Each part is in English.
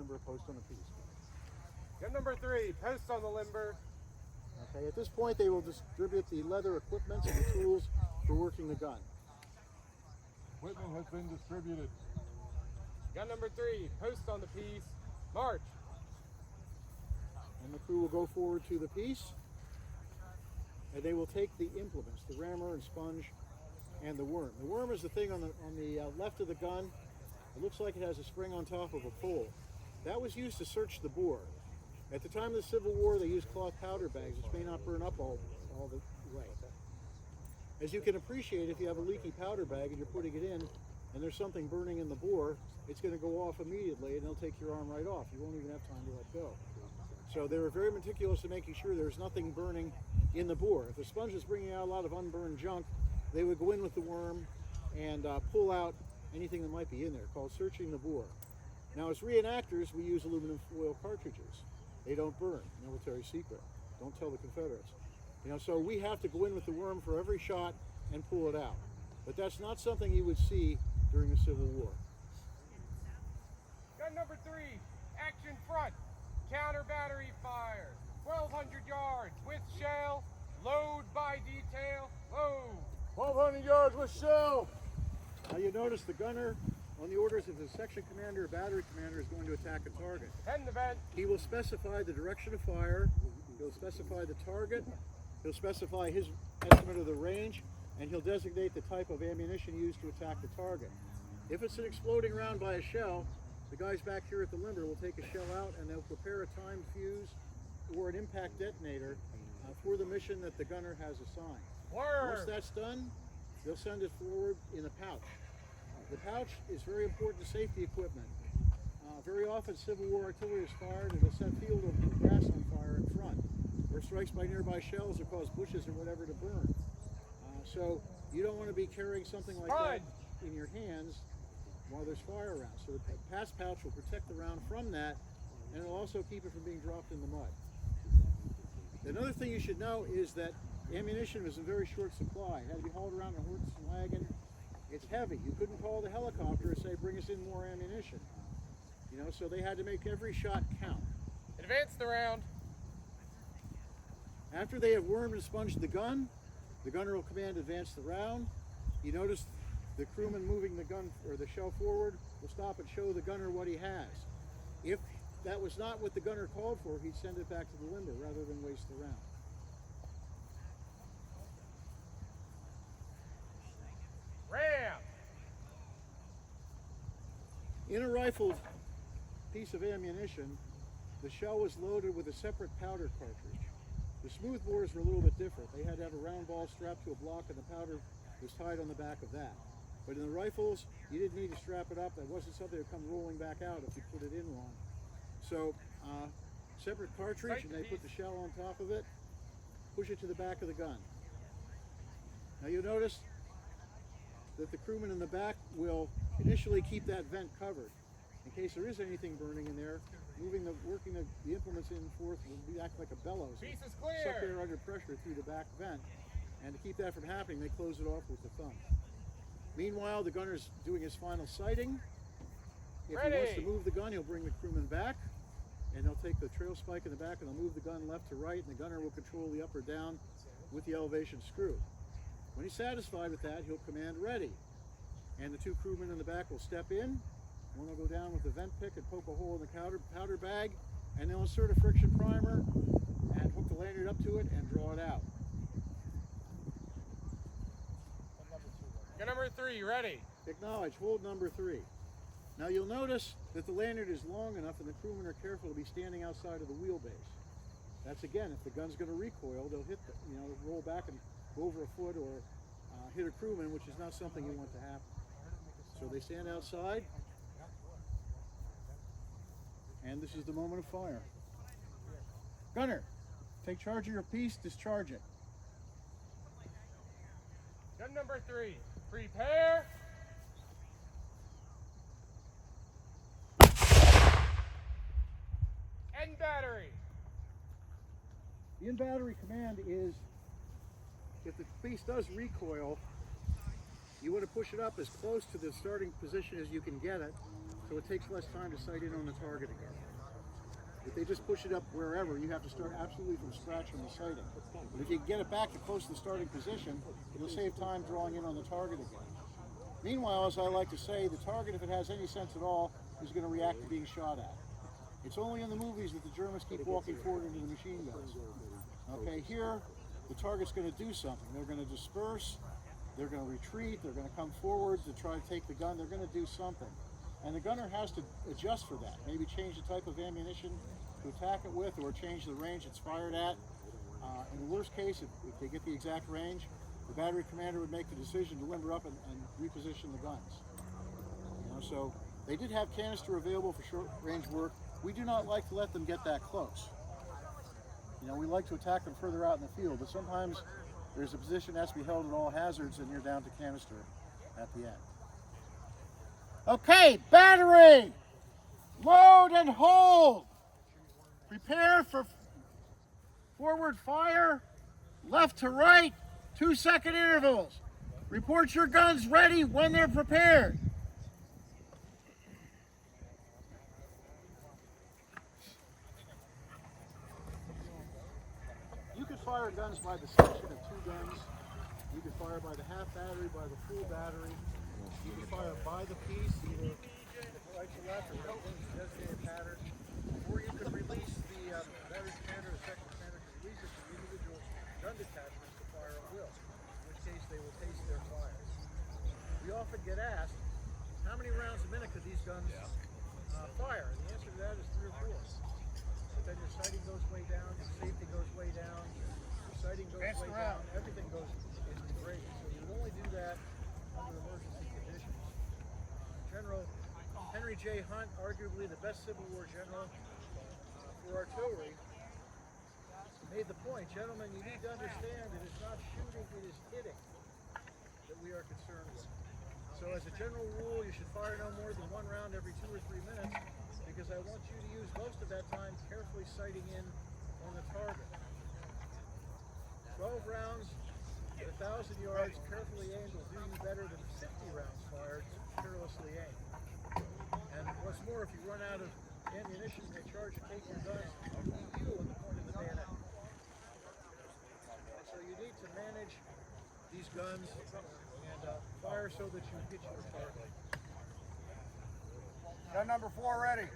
limber, post on the piece. Gun number 3, post on the limber. Okay, at this point they will distribute the leather equipment and the tools for working the gun. Equipment has been distributed. Gun number 3, post on the piece. March. And the crew will go forward to the piece, and they will take the implements, the rammer and sponge, and the worm. The worm is the thing on the left of the gun. It looks like it has a spring on top of a pole. That was used to search the bore. At the time of the Civil War, they used cloth powder bags, which may not burn up all the way. As you can appreciate, if you have a leaky powder bag and you're putting it in, and there's something burning in the bore, it's going to go off immediately, and they'll take your arm right off. You won't even have time to let go. So they were very meticulous in making sure there's nothing burning in the bore. If the sponge is bringing out a lot of unburned junk, they would go in with the worm and pull out anything that might be in there, called searching the bore. Now, as reenactors, we use aluminum foil cartridges. They don't burn, military secret. Don't tell the Confederates. You know, so we have to go in with the worm for every shot and pull it out. But that's not something you would see during the Civil War. Gun number 3, action front. Counter battery fire. 1,200 yards with shell. Load by detail. Load. 1,200 yards with shell. Now you notice the gunner, on the orders of the section commander or battery commander, is going to attack a target. Head in the vent. He will specify the direction of fire, he'll specify the target, he'll specify his estimate of the range, and he'll designate the type of ammunition used to attack the target. If it's an exploding round by a shell, the guys back here at the limber will take a shell out and they'll prepare a timed fuse or an impact detonator for the mission that the gunner has assigned. Once that's done, they'll send it forward in a pouch. The pouch is very important safety equipment. Very often Civil War artillery is fired and it'll set field of grass on fire in front, or strikes by nearby shells or cause bushes or whatever to burn. So you don't want to be carrying something like that in your hands while there's fire around. So the pass pouch will protect the round from that, and it'll also keep it from being dropped in the mud. Another thing you should know is that ammunition was in very short supply. It had to be hauled around in a horse and wagon. It's heavy. You couldn't call the helicopter and say, bring us in more ammunition. You know, so they had to make every shot count. Advance the round. After they have wormed and sponged the gunner will command advance the round. You notice the crewman moving the gun or the shell forward will stop and show the gunner what he has. If that was not what the gunner called for, he'd send it back to the limber rather than waste the round. Ram. In a rifled piece of ammunition, the shell was loaded with a separate powder cartridge. The smooth bores were a little bit different. They had to have a round ball strapped to a block and the powder was tied on the back of that. But in the rifles, you didn't need to strap it up. That wasn't something that would come rolling back out if you put it in wrong. So, separate cartridge, and they put the shell on top of it, push it to the back of the gun. Now you'll notice that the crewman in the back will initially keep that vent covered. In case there is anything burning in there, working the implements in and forth will act like a bellows. Piece is clear. Suck air under pressure through the back vent. And to keep that from happening, they close it off with the thumb. Meanwhile, the gunner's doing his final sighting. If he wants to move the gun, he'll bring the crewman back, and they'll take the trail spike in the back and they'll move the gun left to right, and the gunner will control the up or down with the elevation screw. When he's satisfied with that, he'll command ready. And the two crewmen in the back will step in. One will go down with the vent pick and poke a hole in the powder bag, and they'll insert a friction primer and hook the lanyard up to it and draw it out. Gun number 3, ready. Acknowledge, hold number 3. Now you'll notice that the lanyard is long enough and the crewmen are careful to be standing outside of the wheelbase. That's again, if the gun's going to recoil, they'll hit, roll back and go over a foot or hit a crewman, which is not something you want to happen. So they stand outside, and this is the moment of fire. Gunner, take charge of your piece, discharge it. Gun number 3, prepare. End battery. The in-battery command is, if the piece does recoil, you want to push it up as close to the starting position as you can get it, so it takes less time to sight in on the target again. If they just push it up wherever, you have to start absolutely from scratch from the sighting. But if you get it back to close to the starting position, you'll save time drawing in on the target again. Meanwhile, as I like to say, the target, if it has any sense at all, is going to react to being shot at. It's only in the movies that the Germans keep walking forward into the machine guns. Okay, here, the target's going to do something. They're going to disperse, they're going to retreat, they're going to come forward to try to take the gun, they're going to do something. And the gunner has to adjust for that. Maybe change the type of ammunition to attack it with, or change the range it's fired at. In the worst case, if they get the exact range, the battery commander would make the decision to limber up and reposition the guns. You know, so they did have canister available for short range work. We do not like to let them get that close. You know, we like to attack them further out in the field, but sometimes there's a position that has to be held at all hazards, and you're down to canister at the end. Okay, battery, load and hold. Prepare for forward fire, left to right, 2-second intervals. Report your guns ready when they're prepared. You could fire guns by the section of 2 guns. You could fire by the half battery, by the full battery. You can fire by the piece, either right to left or designated pattern. Or you could release the battery commander or section commander to release it to the individual gun detachments to fire at will, in which case they will taste their fires. We often get asked, how many rounds a minute could these guns fire? And the answer to that is 3 or 4. But then your sighting goes way down, your safety goes way down, your sighting goes way down, everything goes into grade. So you would only do that under emergency conditions. General Henry J. Hunt, arguably the best Civil War general for artillery, made the point, gentlemen, you need to understand it is not shooting, it is hitting that we are concerned with. So as a general rule, you should fire no more than 1 round every 2 or 3 minutes, because I want you to use most of that time carefully sighting in on the target. 12 rounds at 1,000 yards, carefully aimed, will do you better than 50 rounds fired, carelessly aimed. And what's more, if you run out of ammunition, they charge you, take your gun, and you on the point of the bayonet. So you need to manage these guns and fire so that you hit your target. Gun number 4 ready.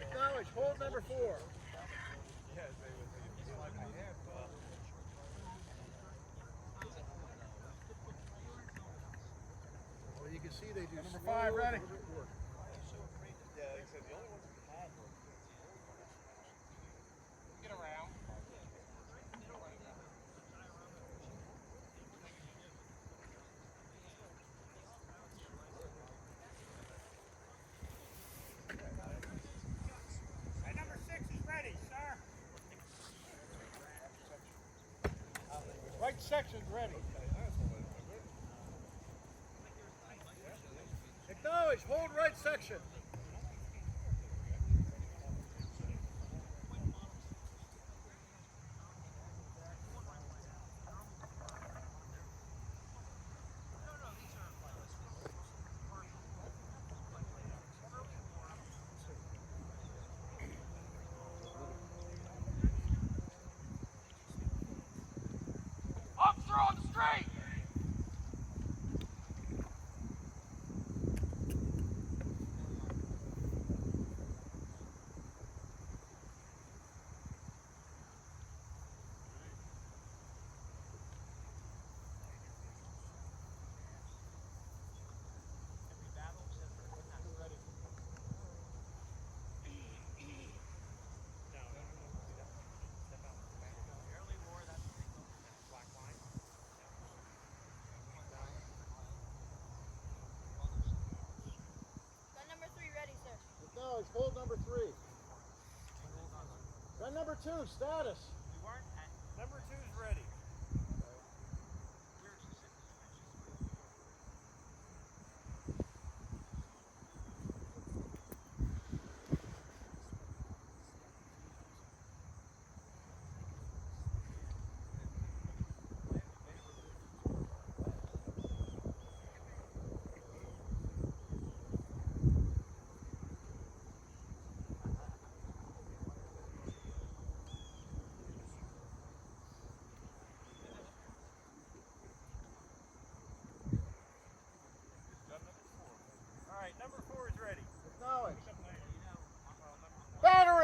Acknowledge, hold number 4. Well, you can see they do Number 5 ready. work. Get around. Number 6 is ready, sir. Right section's ready. Acknowledge, hold right section. Officer on the street! Acknowledge, hold number 3. Gun number 2, status. Number 2's ready.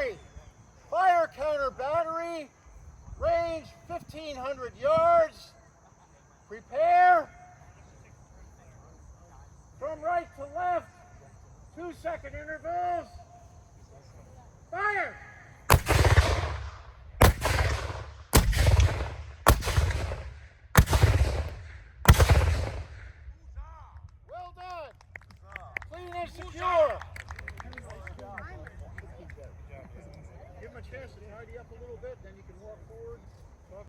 3. Fire counter battery. Range 1,500 yards. Prepare. From right to left. 2-second intervals. Fire!